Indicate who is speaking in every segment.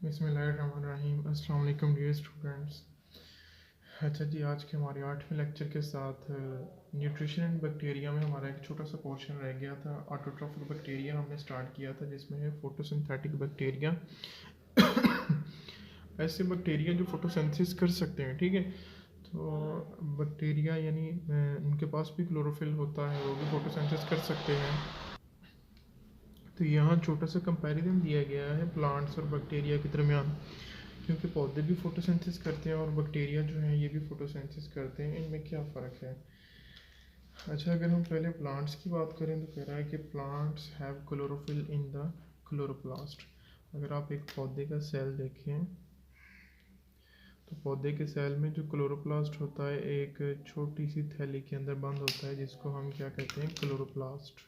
Speaker 1: बिस्मिल्लाहिर्रहमानिर्रहीम। अस्सलाम वालेकुम डियर स्टूडेंट्स। अच्छा जी, आज के हमारे 8वें लेक्चर के साथ न्यूट्रिशन एंड बैक्टीरिया में हमारा एक छोटा सा पोर्शन रह गया था। ऑटोट्रॉफिक बैक्टीरिया हमने स्टार्ट किया था, जिसमें है फोटोसिंथेटिक बैक्टीरिया। ऐसे बैक्टीरिया जो फोटोसिंथेसिस कर सकते हैं, ठीक है। तो बैक्टीरिया यानी उनके पास भी क्लोरोफिल होता है, वो भी फोटोसिंथेसिस कर सकते हैं। तो यहाँ छोटा सा कंपैरिजन दिया गया है प्लांट्स और बैक्टीरिया के दरमियान, क्योंकि पौधे भी फोटोसिंथेसिस करते हैं और बैक्टीरिया जो हैं ये भी फोटोसिंथेसिस करते हैं। इनमें क्या फ़र्क है? अच्छा, अगर हम पहले प्लांट्स की बात करें तो कह रहा है कि plants have chlorophyll in the chloroplast. अगर आप एक पौधे का सेल देखें तो पौधे के सेल में जो क्लोरोप्लास्ट होता है एक छोटी सी थैली के अंदर बंद होता है, जिसको हम क्या कहते हैं? क्लोरोप्लास्ट।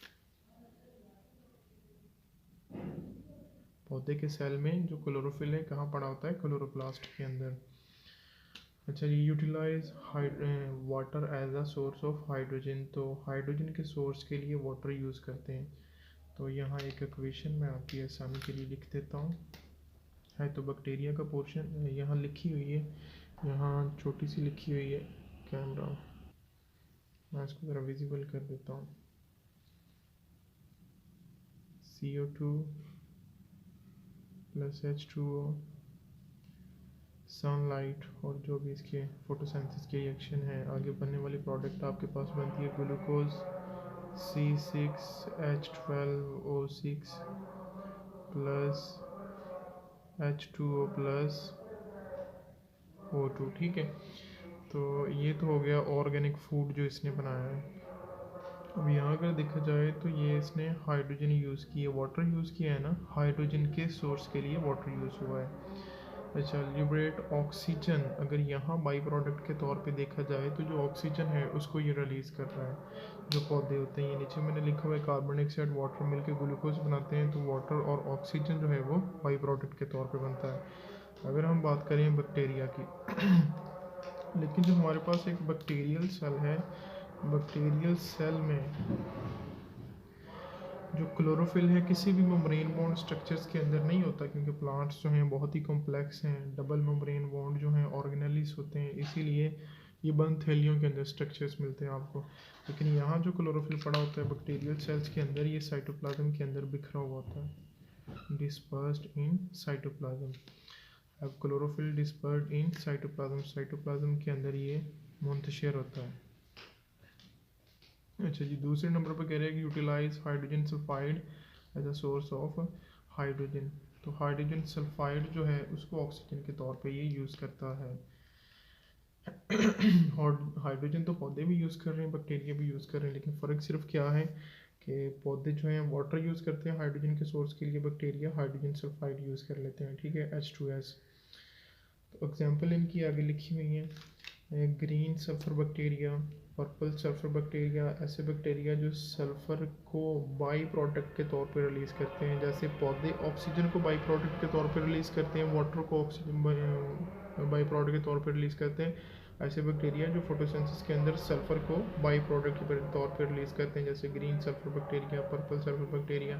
Speaker 1: पौधे के सेल में जो क्लोरोफिल है कहाँ पड़ा होता है? क्लोरोप्लास्ट के अंदर। अच्छा, ये utilize water as a source of hydrogen. तो हाइड्रोजन के सोर्स के लिए वाटर यूज़ करते हैं। तो यहाँ एक इक्वेशन मैं आपकी आसानी के लिए लिख देता हूँ। है तो बैक्टीरिया का पोर्शन यहाँ लिखी हुई है, यहाँ छोटी सी लिखी हुई है। कैमरा मैं इसको ज़रा विजिबल कर देता हूँ। CO2 प्लस H2O, सनलाइट और जो भी इसके फोटोसिंथेसिस की रिएक्शन है, आगे बनने वाली प्रोडक्ट आपके पास बनती है glucose C6H12O6 plus H2O plus O2, ठीक है। तो ये तो हो गया ऑर्गेनिक फूड जो इसने बनाया है। अब यहाँ अगर देखा जाए तो ये इसने हाइड्रोजन यूज़ की है, वाटर यूज़ किया है ना, हाइड्रोजन के सोर्स के लिए वाटर यूज़ हुआ है। अच्छा, लिबरेट ऑक्सीजन, अगर यहाँ बाई प्रोडक्ट के तौर पे देखा जाए तो जो ऑक्सीजन है उसको ये रिलीज़ कर रहा है। जो पौधे होते हैं, ये नीचे मैंने लिखा हुआ है कार्बन डाइऑक्साइड वाटर मिलकर ग्लूकोज बनाते हैं, तो वाटर और ऑक्सीजन जो है वो बाई प्रोडक्ट के तौर पे बनता है। अगर हम बात करें बैक्टीरिया की लेकिन जो हमारे पास एक बैक्टीरियल सेल है, बैक्टीरियल सेल में जो क्लोरोफिल है किसी भी मेम्ब्रेन बॉन्ड स्ट्रक्चर्स के अंदर नहीं होता, क्योंकि प्लांट्स जो हैं बहुत ही कॉम्प्लेक्स हैं, डबल मेम्ब्रेन बॉन्ड जो हैं ऑर्गेनेलिस होते हैं, इसीलिए ये बंद थैलियों के अंदर स्ट्रक्चर्स मिलते हैं आपको। लेकिन यहाँ जो क्लोरोफिल पड़ा होता है बैक्टीरियल सेल्स के अंदर, ये साइटोप्लाज्म के अंदर बिखरा हुआ होता है, डिस्पर्स्ड इन साइटोप्लाज्म। अब chlorophyll dispersed in cytoplasm, cytoplasm के अंदर ये मुंतशिर होता है। अच्छा जी, दूसरे नंबर पर कह रहे हैं कि utilise hydrogen sulphide as a source of hydrogen. तो हाइड्रोजन सल्फाइड जो है उसको ऑक्सीजन के तौर पे ये यूज़ करता है। और हाइड्रोजन तो पौधे भी यूज़ कर रहे हैं, बैक्टीरिया भी यूज़ कर रहे हैं, लेकिन फ़र्क सिर्फ क्या है कि पौधे जो हैं वाटर यूज़ करते हैं हाइड्रोजन के सोर्स के लिए, बैक्टीरिया हाइड्रोजन सल्फाइड यूज़ कर लेते हैं, ठीक है, H2S। तो एग्जांपल इनकी आगे लिखी हुई है, green sulphur bacteria, purple sulphur bacteria, ऐसे बैक्टीरिया जो सल्फर को बाई प्रोडक्ट के तौर पर रिलीज़ करते हैं। जैसे पौधे ऑक्सीजन को बाई प्रोडक्ट के तौर पर रिलीज़ करते हैं, वाटर को ऑक्सीजन बाई प्रोडक्ट के तौर पर रिलीज़ करते हैं, ऐसे बैक्टीरिया जो फोटोसिंथेसिस के अंदर सल्फर को बाई प्रोडक्ट के तौर पर रिलीज़ करते हैं, जैसे green sulphur bacteria, purple sulphur bacteria,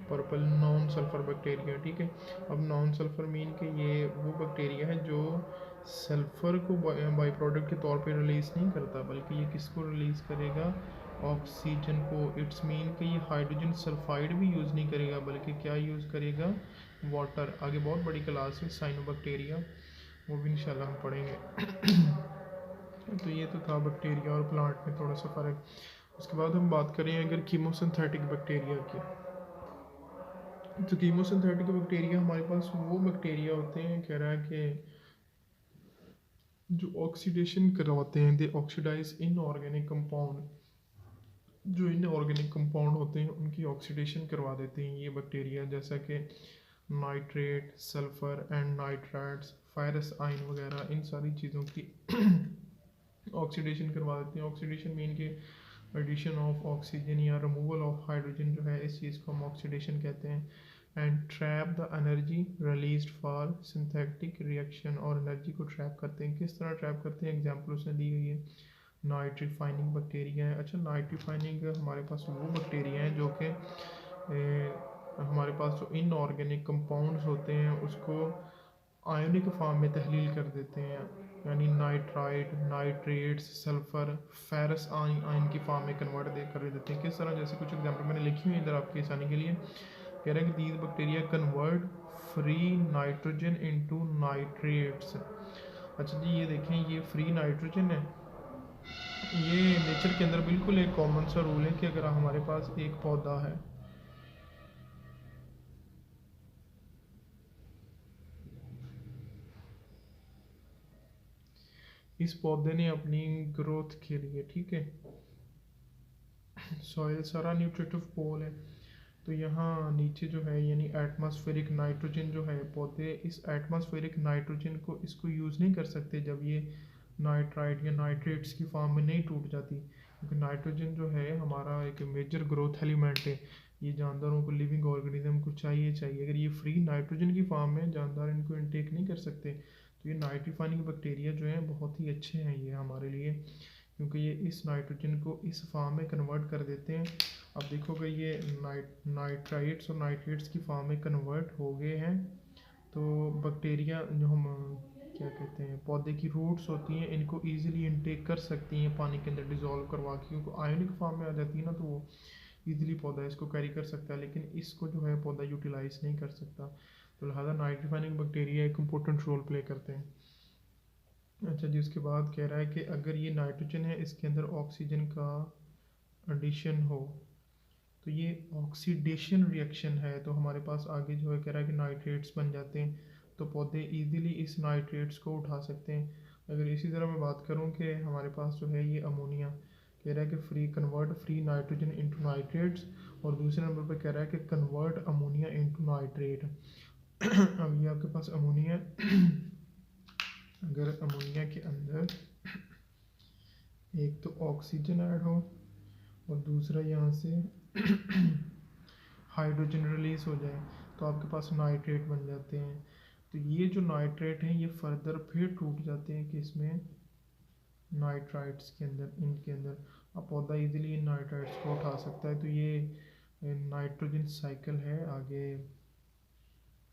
Speaker 1: purple non sulphur bacteria, ठीक है। अब नॉन सल्फर मीन के ये वो बैक्टीरिया है जो सल्फर को बाई प्रोडक्ट के तौर पे रिलीज़ नहीं करता, बल्कि ये किसको रिलीज़ करेगा? ऑक्सीजन को। इट्स मीन कि ये हाइड्रोजन सल्फाइड भी यूज़ नहीं करेगा, बल्कि क्या यूज़ करेगा? वाटर। आगे बहुत बड़ी क्लास है साइनोबैक्टीरिया, वो भी इंशाल्लाह हम पढ़ेंगे। तो ये तो था बैक्टीरिया और प्लांट में थोड़ा सा फ़र्क। उसके बाद हम बात करें अगर कीमोसिंथेटिक बैक्टीरिया की, तो कीमोसिंथेटिक बैक्टीरिया हमारे पास वो बैक्टीरिया होते हैं, कह रहा है कि जो ऑक्सीडेशन करवाते हैं, दे ऑक्सीडाइज इनऑर्गेनिक कंपाउंड। जो इनऑर्गेनिक कंपाउंड होते हैं उनकी ऑक्सीडेशन करवा देते हैं ये बैक्टीरिया, जैसा कि nitrate, sulphur and nitrites, ferrous ion वगैरह, इन सारी चीज़ों की ऑक्सीडेशन करवा देते हैं। ऑक्सीडेशन मीन के एडिशन ऑफ ऑक्सीजन या रिमूवल ऑफ हाइड्रोजन जो है, इस चीज़ को हम ऑक्सीडेशन कहते हैं। And trap the energy released for synthetic reaction, और एनर्जी को ट्रैप करते हैं। किस तरह ट्रैप करते हैं? एग्जांपल उसने दी हुई है, नाइट्रीफाइनिंग बैक्टीरिया है। अच्छा, नाइट्रीफाइनिंग हमारे पास वो बैक्टीरिया है जो कि हमारे पास जो इनऑर्गेनिक कंपाउंड्स होते हैं उसको आयोनिक फॉर्म में तहलील कर देते हैं, यानी nitrite, nitrates, sulphur, ferrous ion की फॉर्म में कन्वर्ट कर देते हैं। किस तरह, जैसे कुछ एग्जाम्पल मैंने लिखी हुई इधर आपकी आसानी के लिए। कह रहे हैं कि these bacteria convert free nitrogen into nitrates. अच्छा जी, ये देखें, ये फ्री नाइट्रोजन है। ये नेचर के अंदर बिल्कुल एक कॉमन सा रूल है कि अगर हमारे पास एक पौधा है, इस पौधे ने अपनी ग्रोथ के लिए, ठीक है, सॉइल सारा न्यूट्रिटिव पोल है, तो यहाँ नीचे जो है यानी एटमॉस्फेरिक नाइट्रोजन जो है, पौधे इस एटमॉस्फेरिक नाइट्रोजन को इसको यूज़ नहीं कर सकते जब ये नाइट्राइट या नाइट्रेट्स की फॉर्म में नहीं टूट जाती, क्योंकि नाइट्रोजन जो है हमारा एक मेजर ग्रोथ एलिमेंट है। ये जानदारों को, लिविंग ऑर्गेनिज्म को चाहिए। अगर ये फ्री नाइट्रोजन की फॉर्म में जानदार इनको इनटेक नहीं कर सकते, तो ये नाइट्रीफाइंग बैक्टीरिया जो हैं बहुत ही अच्छे हैं ये हमारे लिए, क्योंकि ये इस नाइट्रोजन को इस फॉर्म में कन्वर्ट कर देते हैं। अब देखोगे ये नाइट्राइट्स और नाइट्रेट्स की फॉर्म में कन्वर्ट हो गए हैं, तो बैक्टीरिया जो हम क्या कहते हैं, पौधे की रूट्स होती हैं, इनको इजीली इनटेक कर सकती हैं पानी के अंदर डिज़ोल्व करवा के, क्योंकि आयोनिक फॉर्म में आ जाती है ना, तो वो इजीली पौधा इसको कैरी कर सकता है, लेकिन इसको जो है पौधा यूटिलाइज नहीं कर सकता। तो लिहाजा नाइट्रीफाइंग बैक्टीरिया एक इम्पोर्टेंट रोल प्ले करते हैं। अच्छा जी, उसके बाद कह रहा है कि अगर ये नाइट्रोजन है, इसके अंदर ऑक्सीजन का एडिशन हो, तो ये ऑक्सीडेशन रिएक्शन है, तो हमारे पास आगे जो है कह रहा है कि नाइट्रेट्स बन जाते हैं, तो पौधे इजीली इस नाइट्रेट्स को उठा सकते हैं। अगर इसी तरह मैं बात करूं कि हमारे पास जो है ये अमोनिया, कह रहा है कि फ्री नाइट्रोजन इनटू नाइट्रेट्स, और दूसरे नंबर पर कह रहा है कि कन्वर्ट अमोनिया इनटू नाइट्रेट। अब ये आपके पास अमोनिया, अगर अमोनिया के अंदर एक तो ऑक्सीजन ऐड हो और दूसरा यहाँ से हाइड्रोजन रिलीज हो जाए, तो आपके पास नाइट्रेट बन जाते हैं। तो ये जो नाइट्रेट हैं ये फर्दर फिर टूट जाते हैं कि इसमें नाइट्राइट्स के अंदर, इनके अंदर अब पौधा इजीली इन नाइट्राइट्स को उठा सकता है। तो ये नाइट्रोजन साइकिल है। आगे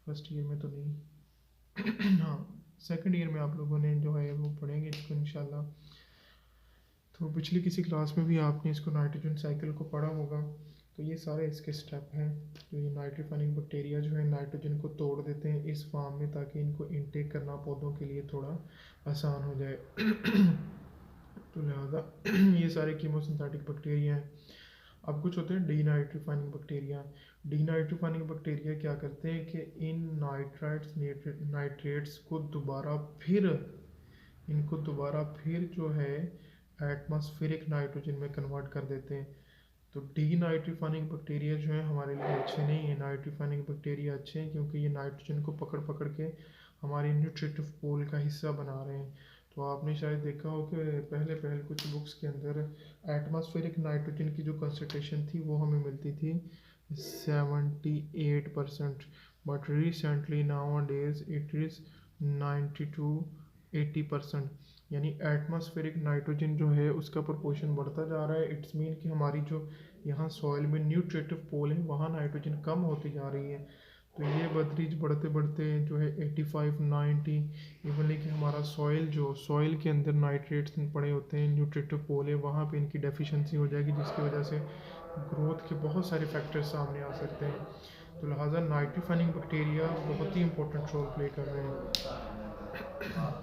Speaker 1: फर्स्ट ईयर में तो नहीं हाँ, सेकंड ईयर में आप लोगों ने जो है वो पढ़ेंगे इसको इंशाल्लाह। तो पिछली किसी क्लास में भी आपने इसको नाइट्रोजन साइकिल को पढ़ा होगा। तो ये सारे इसके स्टेप हैं, तो ये नाइट्रीफाइंग बैक्टीरिया जो है नाइट्रोजन को तोड़ देते हैं इस फॉर्म में, ताकि इनको इनटेक करना पौधों के लिए थोड़ा आसान हो जाए। तो लिहाजा ये सारे कीमोसिंथेटिक बैक्टीरिया हैं। अब कुछ होते हैं डीनाइट्रीफाइंग बैक्टीरिया। डीनाइट्रीफाइंग बैक्टीरिया क्या करते हैं कि इन नाइट्रेट्स को दोबारा फिर जो है एटमॉस्फेरिक नाइट्रोजन में कन्वर्ट कर देते हैं। तो डीनाइट्रीफाइंग बैक्टीरिया जो है हमारे लिए अच्छे नहीं है। नाइट्रीफाइंग बैक्टीरिया अच्छे हैं क्योंकि ये नाइट्रोजन को पकड़ पकड़ के हमारे न्यूट्रिटिव पूल का हिस्सा बना रहे हैं। तो आपने शायद देखा हो कि पहले कुछ बुक्स के अंदर एटमॉस्फेरिक नाइट्रोजन की जो कंसनट्रेशन थी वो हमें मिलती थी 78%, but recently now days it is 90 to 80%। यानी एटमॉस्फेरिक नाइट्रोजन जो है उसका प्रोपोर्शन बढ़ता जा रहा है। इट्स मीन कि हमारी जो यहाँ सॉइल में न्यूट्रिटिव पोल है वहाँ नाइट्रोजन कम होती जा रही है। तो ये बदरीज बढ़ते बढ़ते जो है 85, 90, इवन कि हमारा सॉइल के अंदर नाइट्रेट्स पड़े होते हैं, न्यूट्रिटिव पोल है, वहाँ पे इनकी डेफिशिएंसी हो जाएगी, जिसकी वजह से ग्रोथ के बहुत सारे फैक्टर्स सामने आ सकते हैं। तो लिहाजा नाइट्रीफाइंग बैक्टीरिया बहुत ही इंपॉर्टेंट रोल प्ले कर रहे हैं।